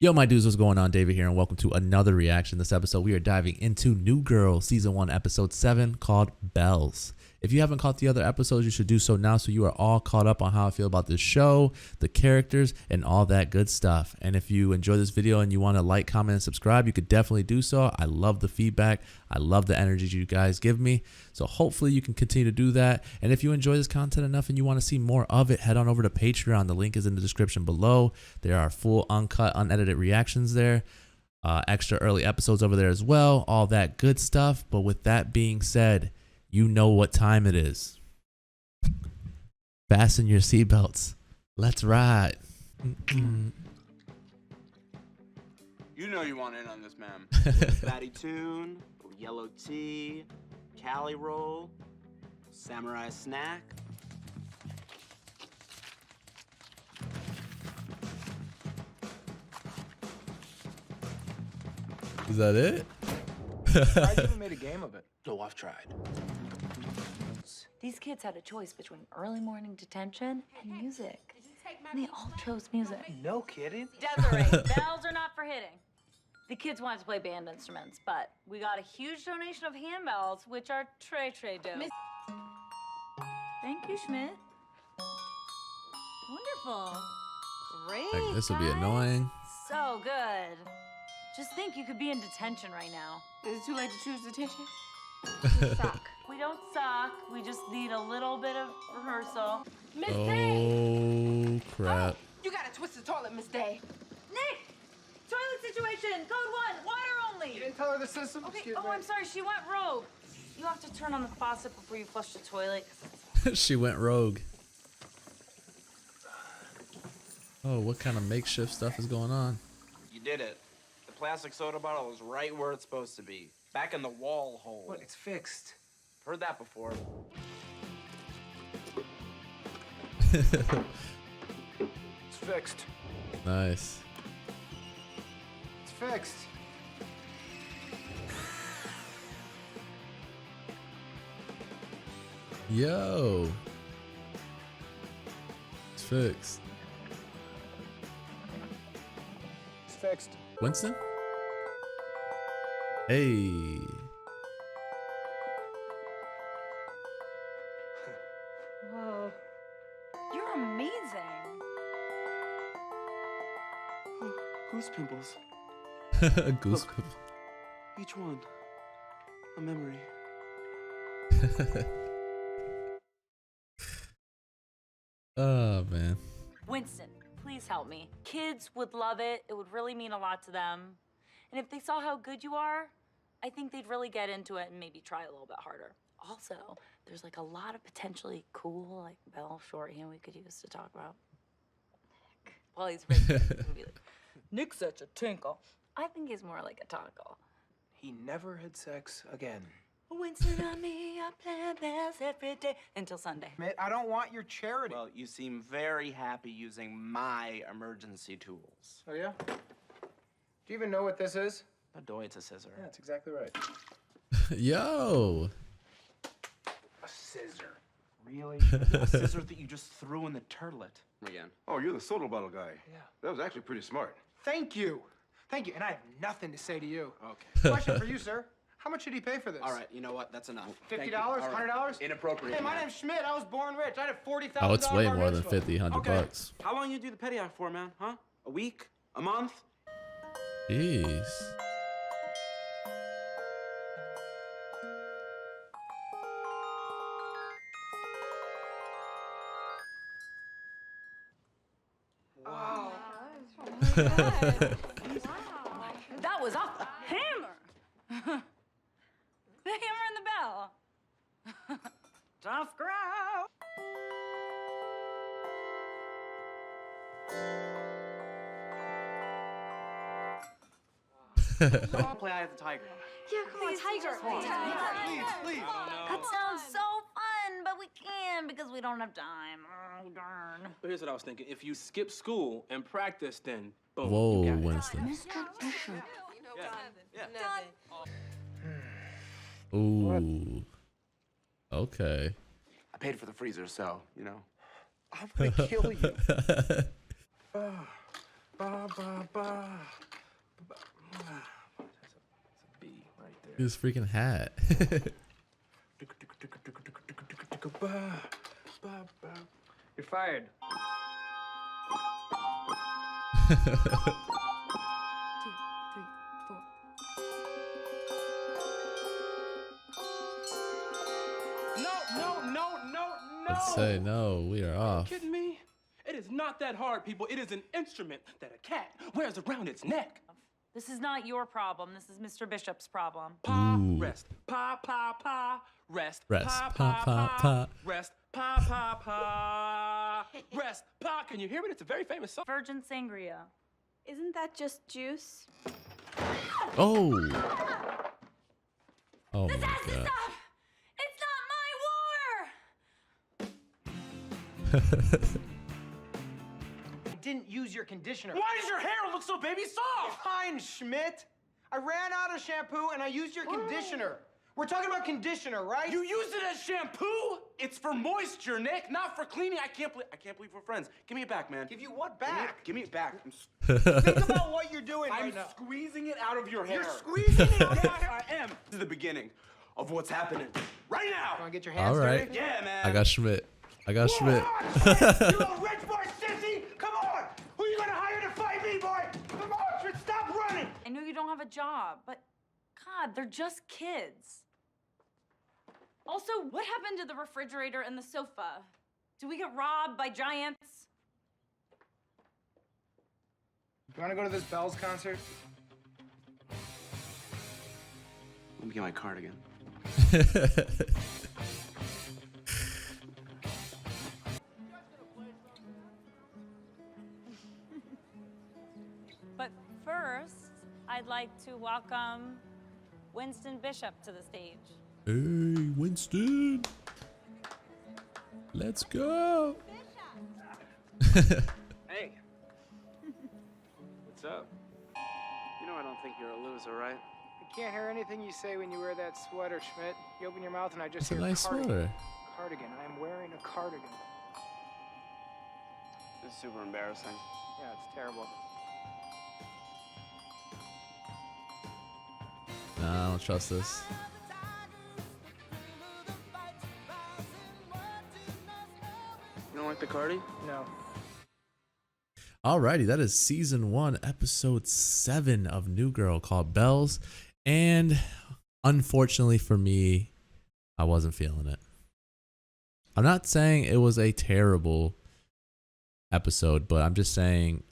Yo, my dudes, what's going on? David here, and welcome to another reaction. This episode, we are diving into New Girl Season 1, Episode 7, called Bells. If you haven't caught the other episodes, you should do so now so you are all caught up on how I feel about this show, the characters, and all that good stuff. And if you enjoy this video and you want to like, comment, and subscribe, you could definitely do so. I love the feedback. I love the energy you guys give me. So hopefully you can continue to do that. And if you enjoy this content enough and you want to see more of it, head on over to Patreon. The link is in the description below. There are full, uncut, unedited reactions there. Extra early episodes over there as well. All that good stuff. But with that being said, you know what time it is. Fasten your seatbelts. Let's ride. You know you want in on this, ma'am. Fatty tune, yellow tea, Cali roll, samurai snack. Is that it? I even made a game of it. No, I've tried. These kids had a choice between early morning detention and music. And they all chose music. No kidding. Desiree, bells are not for hitting. The kids wanted to play band instruments, but we got a huge donation of handbells, which are Trey dope. Thank you, Schmidt. Wonderful. Great. Like, this will be guys. annoying. So good. Just think you could be in detention right now. Is it too late to choose detention? Suck. We don't suck. We just need a little bit of rehearsal. Miss Day! Oh, crap. You gotta twist the toilet, Miss Day. Nick! Toilet situation! Code 1! Water only! You didn't tell her the system? Okay, Excuse oh, me. I'm sorry. She went rogue. You have to turn on the faucet before you flush the toilet. She went rogue. Oh, what kind of makeshift stuff is going on? You did it. The plastic soda bottle is right where it's supposed to be. Back in the wall hole. What? It's fixed. Heard that before. It's fixed. Nice. It's fixed. Yo. It's fixed. It's fixed. Winston? Hey. Whoa. You're amazing. Oh, goose pimples. Goose. Look. Each one. A memory. Oh, man. Winston, please help me. Kids would love it. It would really mean a lot to them. And if they saw how good you are, I think they'd really get into it and maybe try a little bit harder. Also, there's like a lot of potentially cool, like Bell shorthand we could use to talk about. Nick. Well, he's right there. He'd be like, Nick's such a tinkle. I think he's more like a tonkle. He never had sex again. Winston and me are playing bells every day until Sunday. Mitt, I don't want your charity. Well, you seem very happy using my emergency tools. Oh, yeah? Do you even know what this is? A doy, it's a scissor. Yeah, that's exactly right. Yo. A scissor. Really? A scissor that you just threw in the turlet. Again. Oh, you're the soda bottle guy. Yeah. That was actually pretty smart. Thank you. Thank you. And I have nothing to say to you. Okay. Question for you, sir. How much did he pay for this? All right, you know what? That's enough. $50? All right. $100? Inappropriate. Hey, my man. name's Schmidt. I was born rich. I had $40,000. Oh, it's way bar more than mitzvah. 50, 100 Okay. bucks. How long you do the petty act for, man? Huh? A week? A month? Jeez. Wow. That was off the hammer. The hammer and the bell. Tough crowd. I'll play Eye of the Tiger. Yeah, come on, Tiger. Please. That sounds so fun, but we can't because we don't have time. Oh, darn. But here's what I was thinking. If you skip school and practice, then boom. Whoa, you got it. Winston. Mr. Bishop. Ooh. Okay. I paid for the freezer, so, you know. I'm gonna kill you. Ba, ba, ba. Ba. That's a B right there. His freaking hat. Ba, ba, ba. You're fired. Two, 3, 4. No. Let's say no, we are Are you off. kidding me? It is not that hard, people. It is an instrument that a cat wears around its neck. This is not your problem. This is Mr. Bishop's problem. Pa, Ooh. rest. Pa, pa, pa. Rest. Rest. Pa, Pa, pa, pa. Rest. Pa, pa, pa. Rest. Pa. Can you hear it? It's a very famous song. Virgin Sangria. Isn't that just juice? Oh. Oh my Has to god. stop! It's not my war! I didn't use your conditioner. Why does your hair look so baby soft? Fine, Schmidt. I ran out of shampoo and I used your conditioner. We're talking about conditioner, right? You use it as shampoo? It's for moisture, Nick, not for cleaning. I can't believe we're friends. Give me it back, man. Give you what back? Give me it back. Think about what you're doing I'm right now. squeezing it out of your hair. You're squeezing it out. Yes, I am. This is the beginning of what's happening right now. Want to get your hands All right. dirty? Yeah, man. I got Schmidt. I got Schmidt. You little rich boy sissy! Come on! Who you gonna hire to fight me, boy? Come on, Schmidt, stop running! I know you don't have a job, but God, they're just kids. Also, what happened to the refrigerator and the sofa? Did we get robbed by giants? You wanna go to this Bells concert? Let me get my cardigan. But first, I'd like to welcome Winston Bishop to the stage. Hey, Winston. Let's go. Hey. What's up? You know I don't think you're a loser, right? I can't hear anything you say when you wear that sweater, Schmidt. You open your mouth and I just It's a hear nice cardigan. sweater. Cardigan. I am wearing a cardigan. This is super embarrassing. Yeah, it's terrible. Nah, I don't trust this. You don't like the cardi? No. Alrighty, that is season 1, episode 7 of New Girl called Bells. And unfortunately for me, I wasn't feeling it. I'm not saying it was a terrible episode, but I'm just saying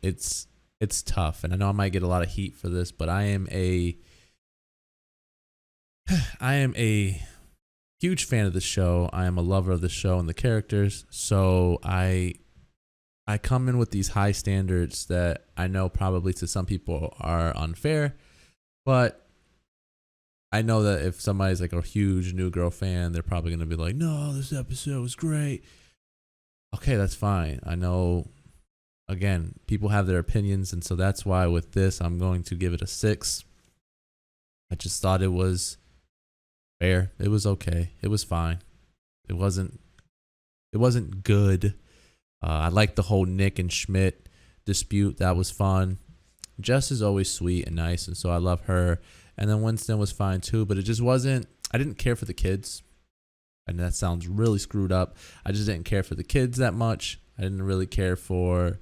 it's tough. And I know I might get a lot of heat for this, but I am a huge fan of the show. I am a lover of the show and the characters. So I come in with these high standards that I know probably to some people are unfair, but I know that if somebody's like a huge New Girl fan, they're probably going to be like, no, this episode was great. Okay, that's fine. I know, again, people have their opinions, and so that's why with this, I'm going to give it a 6. I just thought it was fair. It was okay. It was fine. It wasn't good. I liked the whole Nick and Schmidt dispute. That was fun. Jess is always sweet and nice, and so I love her. And then Winston was fine too, but it just wasn't, I didn't care for the kids. And that sounds really screwed up. I just didn't care for the kids that much. I didn't really care for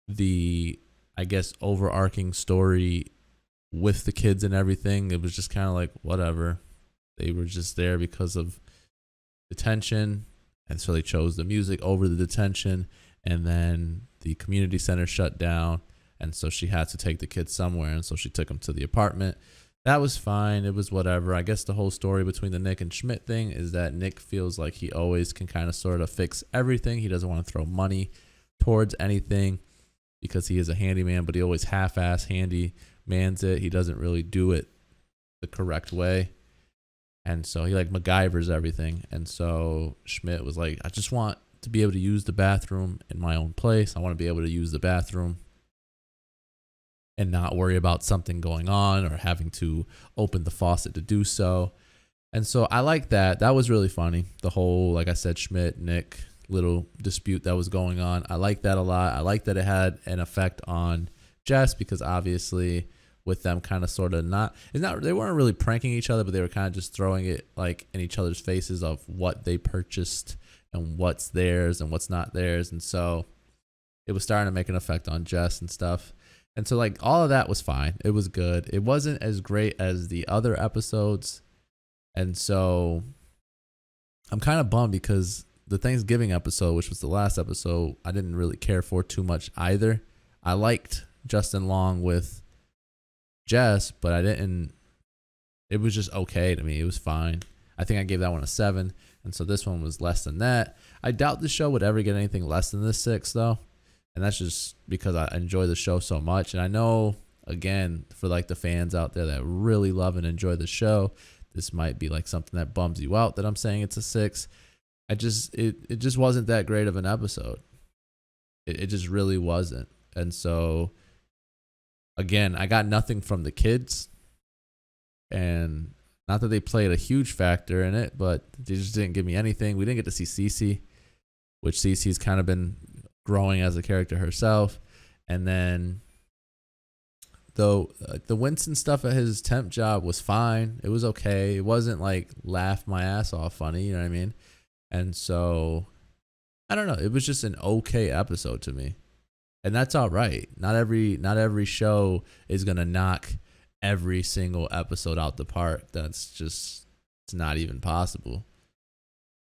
the, I guess, overarching story with the kids and everything. It was just kind of like, whatever. They were just there because of detention. And so they chose the music over the detention. And then the community center shut down. And so she had to take the kids somewhere. And so she took them to the apartment. That was fine. It was whatever. I guess the whole story between the Nick and Schmidt thing is that Nick feels like he always can kind of sort of fix everything. He doesn't want to throw money towards anything because he is a handyman, but he always half-ass handy-mans it. He doesn't really do it the correct way. And so he like MacGyvers everything. And so Schmidt was like, I just want to be able to use the bathroom in my own place. I want to be able to use the bathroom and not worry about something going on or having to open the faucet to do so. And so I like that. That was really funny. The whole, like I said, Schmidt, Nick, little dispute that was going on. I like that a lot. I like that it had an effect on Jess, because obviously with them kind of sort of they weren't really pranking each other, but they were kind of just throwing it like in each other's faces of what they purchased and what's theirs and what's not theirs. And so it was starting to make an effect on Jess and stuff. And so like all of that was fine. It was good. It wasn't as great as the other episodes. And so I'm kind of bummed because the Thanksgiving episode, which was the last episode, I didn't really care for too much either. I liked Justin Long with Jess, but it was just okay to me. It was fine. I think I gave that one a 7. And so this one was less than that. I doubt the show would ever get anything less than this 6 though. And that's just because I enjoy the show so much. And I know, again, for like the fans out there that really love and enjoy the show, this might be like something that bums you out that I'm saying it's a 6. It just wasn't that great of an episode. It just really wasn't. And so again, I got nothing from the kids, and not that they played a huge factor in it, but they just didn't give me anything. We didn't get to see Cece, which Cece's kind of been growing as a character herself. And then though the Winston stuff at his temp job was fine. It was okay. It wasn't like laugh my ass off funny, you know what I mean? And so I don't know. It was just an okay episode to me. And that's all right. Not every show is going to knock every single episode out the park. It's not even possible.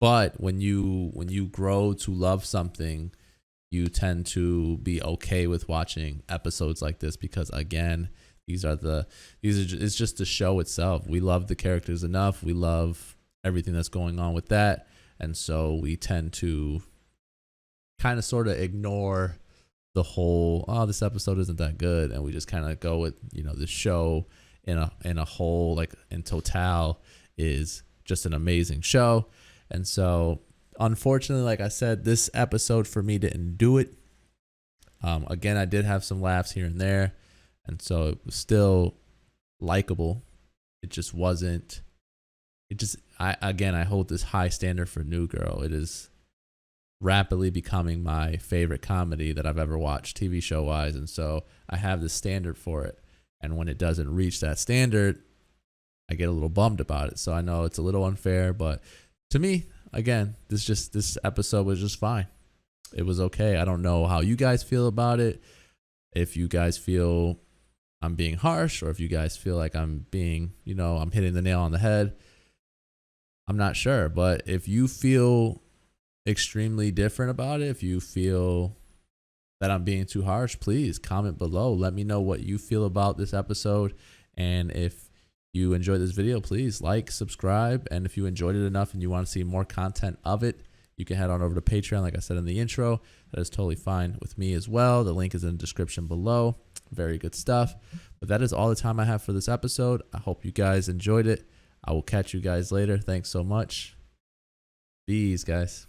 But when you grow to love something, you tend to be okay with watching episodes like this, because again, it's just the show itself. We love the characters enough. We love everything that's going on with that. And so we tend to kind of sort of ignore the whole, this episode isn't that good, and we just kind of go with, the show in a whole, like in total, is just an amazing show. And so unfortunately, like I said, this episode for me didn't do it. Again, I did have some laughs here and there, and so it was still likable. It just wasn't. I hold this high standard for New Girl. It is rapidly becoming my favorite comedy that I've ever watched, TV show wise, and so I have this standard for it. And when it doesn't reach that standard, I get a little bummed about it. So I know it's a little unfair, but to me, again, this episode was just fine. It was okay. I don't know how you guys feel about it. If you guys feel I'm being harsh, or if you guys feel like I'm being, I'm hitting the nail on the head, I'm not sure. But if you feel extremely different about it, if you feel that I'm being too harsh, please comment below. Let me know what you feel about this episode. And if you enjoyed this video, please like, subscribe. And if you enjoyed it enough and you want to see more content of it, you can head on over to Patreon. Like I said in the intro, that is totally fine with me as well. The link is in the description below. Very good stuff. But that is all the time I have for this episode. I hope you guys enjoyed it. I will catch you guys later. Thanks so much. Peace, guys.